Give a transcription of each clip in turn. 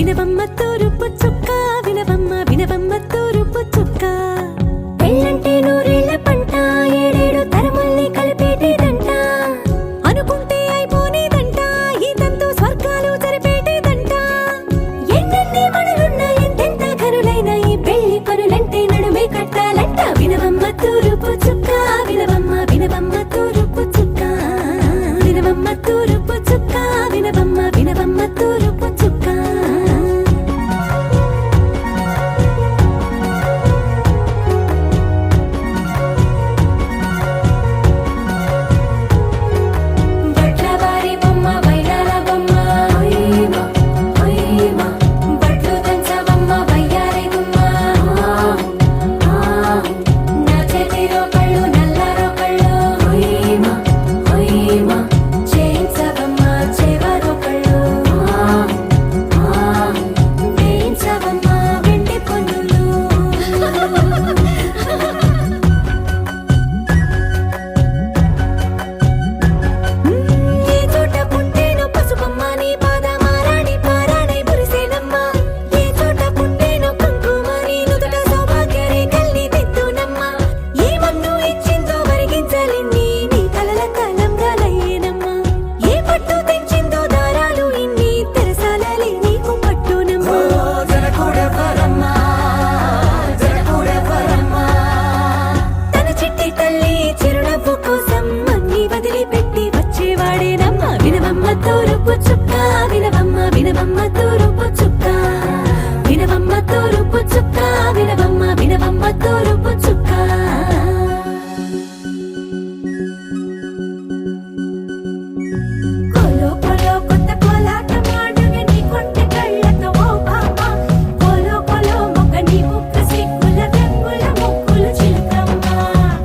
వినవమ్మ తూరుపు చుక్క వినవమ్మ వినవమ్మ తూరుపు చుక్క పెళ్ళంటే నూరేళ్ల పంట ఏడేడు తరముల్ని కలిపేటేదంట అనుకుంటే అయిపోనేదంట ఈ తంతు స్వర్గాలు జరిపేటేదంట ఎన్నెన్ని మనులున్నా ఎంతెంత కరులైన ఈ పెళ్లి పనులంటే నడుమే కట్టాలంట వినవమ్మ తూరుపు చుక్క వినవమ్మ వినవమ్మ తూరుపు చుక్క వినవమ్మ తూరుపు చుక్క వినవమ్మ వినవమ్మ తూరుపు చుక్క తూరుపు చుక్క వినవమ్మ వినవమ్మ తూరుపు చుక్క వినవమ్మ తూరుపు చుక్క వినవమ్మ వినవమ్మ తూరుపు చుక్క కోలో కోలో కొత్త కోలాటం ఆడుగే నీ కొంటె కళ్ళతో ఓ బామ్మ కోలో కోలో మొక్క నీ ముక్క సిగ్గుల రంగుల ముక్కులు చిలకమ్మ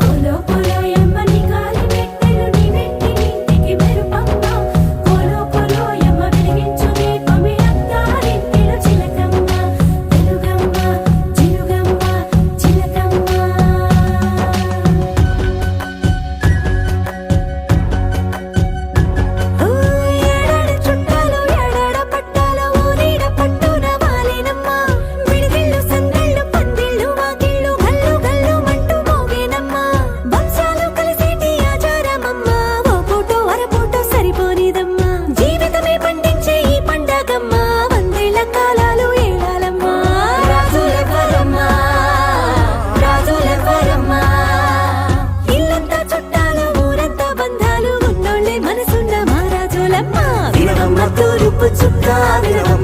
కోలో కోలో ఎమ్మ నీ కాలి మెట్టెలు నీ వెంటి ఇంటికి మెరుపమ్మ తూరుపు చుక్క వినవమ్మ